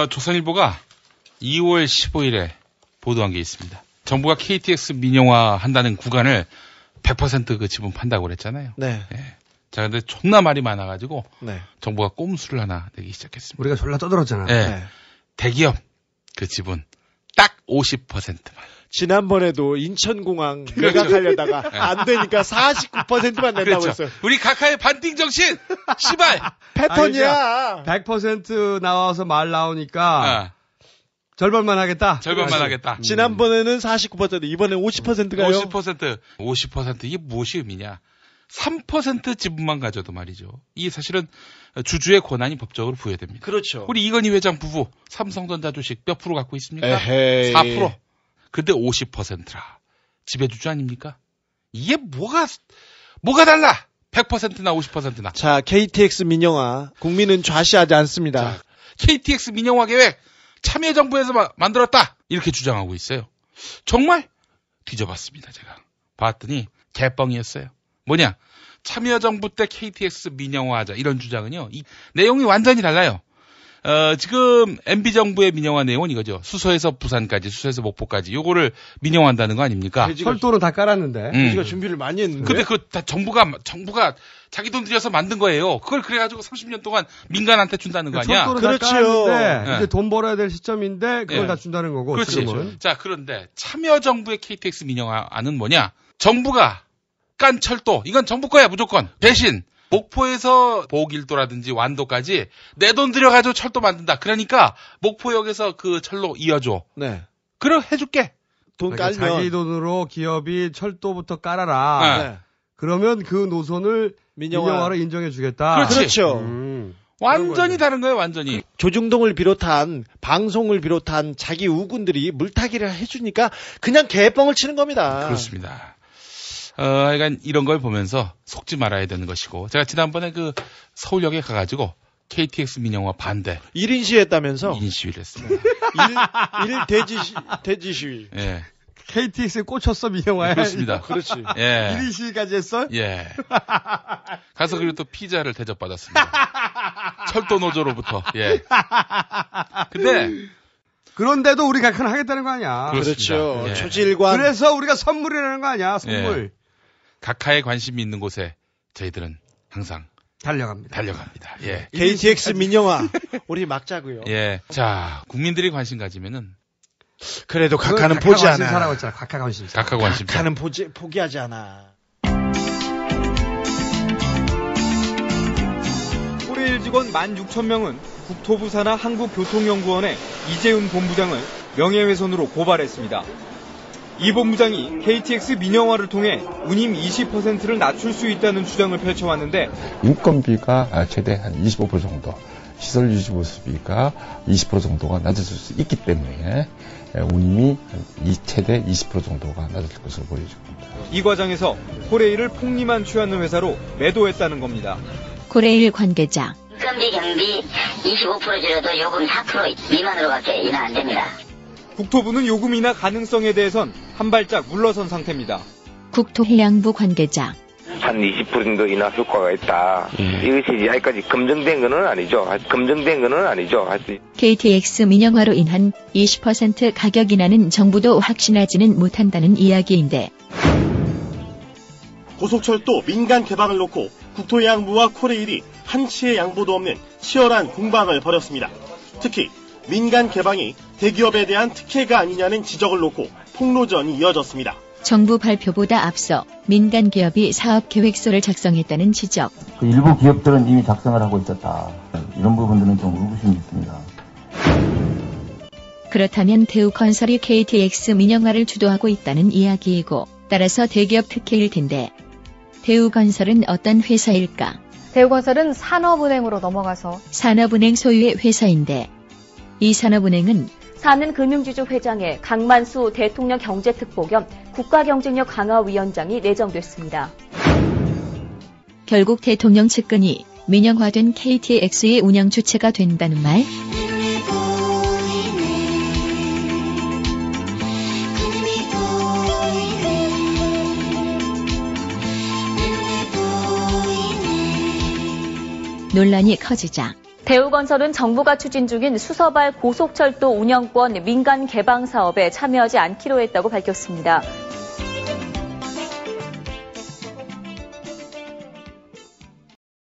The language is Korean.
조선일보가 2월 15일에 보도한 게 있습니다. 정부가 KTX 민영화 한다는 구간을 100% 그 지분 판다고 그랬잖아요. 네. 예. 자, 근데 존나 말이 많아가지고 네. 정부가 꼼수를 하나 내기 시작했습니다. 우리가 졸라 떠들었잖아. 예. 네. 대기업 그 지분 딱 50%만. 지난번에도 인천공항 매각하려다가 안 되니까 49%만 낸다고 그렇죠. 했어요. 우리 각하의 반띵 정신! 시발! 패턴이야. 100% 나와서 말 나오니까 절반만 하겠다. 절반만 하겠다. 지난번에는 49%, 이번엔 50%가요? 50% 이게 무엇이 의미냐? 3% 지분만 가져도 말이죠. 이게 사실은 주주의 권한이 법적으로 부여됩니다. 그렇죠. 우리 이건희 회장 부부 삼성전자 주식 몇 프로 갖고 있습니까? 에헤이. 4%. 근데 50%라. 지배주주 아닙니까? 이게 뭐가 달라? 100%나 50%나. 자, KTX 민영화. 국민은 좌시하지 않습니다. 자, KTX 민영화 계획 참여정부에서 만들었다. 이렇게 주장하고 있어요. 정말 뒤져봤습니다. 제가. 봤더니 개뻥이었어요. 뭐냐? 참여정부 때 KTX 민영화하자 이런 주장은요. 이 내용이 완전히 달라요. 지금 MB정부의 민영화 내용은 이거죠. 수서에서 부산까지, 수서에서 목포까지 요거를 민영화한다는 거 아닙니까? 철도는 다 깔았는데. 돼지가 준비를 많이 했는데. 근데 그거 다 정부가 자기 돈 들여서 만든 거예요. 그걸 그래가지고 30년 동안 민간한테 준다는 거 아니야? 철도는 다 그렇지요. 깔았는데 네. 이제 돈 벌어야 될 시점인데 그걸 네. 다 준다는 거고. 그렇지. 지금은. 자, 그런데 참여정부의 KTX 민영화는 뭐냐? 정부가 깐 철도, 이건 정부 거야 무조건. 대신 목포에서 보길도라든지 완도까지 내 돈 들여가지고 철도 만든다. 그러니까 목포역에서 그 철로 이어줘. 네. 그럼 해줄게. 돈 그러니까 깔면. 자기 돈으로 기업이 철도부터 깔아라. 네. 네. 그러면 그 노선을 민영화로 인정해 주겠다. 그렇지. 그렇죠. 완전히 다른 거예요, 완전히. 조중동을 비롯한 방송을 비롯한 자기 우군들이 물타기를 해주니까 그냥 개뻥을 치는 겁니다. 그렇습니다. 하여간 이런 걸 보면서 속지 말아야 되는 것이고, 제가 지난번에 그 서울역에 가가지고 KTX 민영화 반대 1인 시위했다면서? 2인 시위를 했습니다. 일 대지 시위. 예. KTX에 꽂혔어 민영화에. 그렇습니다. 그렇지. 예. 1인 시위까지 했어? 예. 가서 그리고 또 피자를 대접받았습니다. 철도 노조로부터. 예. 근데 그런데도 우리 각하는 하겠다는 거 아니야. 그렇습니다. 그렇죠. 예. 초질관. 그래서 우리가 선물이라는 거 아니야. 선물. 각하의 관심이 있는 곳에 저희들은 항상 달려갑니다. 달려갑니다. 예. KTX 민영화. 우리 막자고요. 예. 자, 국민들이 관심 가지면은 그래도 그건 각하는 각하 보지 관심 않아. 사라고 했잖아. 각하 관심. 각하 관심. 각하는 포기하지 않아. 코레일 직원 16,000명은 국토부 산하 한국교통연구원의 이재훈 본부장을 명예훼손으로 고발했습니다. 이 본부장이 KTX 민영화를 통해 운임 20%를 낮출 수 있다는 주장을 펼쳐왔는데 인건비가 최대 한 25% 정도, 시설 유지 보수비가 20% 정도가 낮아질 수 있기 때문에 운임이 최대 20% 정도가 낮아질 것으로 보여집니다. 이 과정에서 코레일을 폭리만 취하는 회사로 매도했다는 겁니다. 코레일 관계자. 인건비 경비 25% 줄여도 요금 4% 미만으로밖에 인하 안 됩니다. 국토부는 요금 인하 가능성에 대해선 한 발짝 물러선 상태입니다. 국토해양부 관계자. 한 20% 정도 인하 효과가 있다. 이것이 아직까지 검증된 거는 아니죠. KTX 민영화로 인한 20% 가격 인하는 정부도 확신하지는 못한다는 이야기인데. 고속철도 민간 개방을 놓고 국토해양부와 코레일이 한치의 양보도 없는 치열한 공방을 벌였습니다. 특히 민간 개방이 대기업에 대한 특혜가 아니냐는 지적을 놓고 폭로전이 이어졌습니다. 정부 발표보다 앞서 민간 기업이 사업 계획서를 작성했다는 지적. 일부 기업들은 이미 작성을 하고 있었다. 이런 부분들은 좀 의구심이 있습니다. 그렇다면 대우건설이 KTX 민영화를 주도하고 있다는 이야기이고, 따라서 대기업 특혜일 텐데 대우건설은 어떤 회사일까? 대우건설은 산업은행으로 넘어가서 산업은행 소유의 회사인데, 이 산업은행은 사는 금융지주 회장의 강만수 대통령 경제특보 겸 국가경쟁력 강화위원장이 내정됐습니다. 결국 대통령 측근이 민영화된 KTX의 운영 주체가 된다는 말? 논란이 커지자 대우건설은 정부가 추진 중인 수서발 고속철도 운영권 민간 개방 사업에 참여하지 않기로 했다고 밝혔습니다.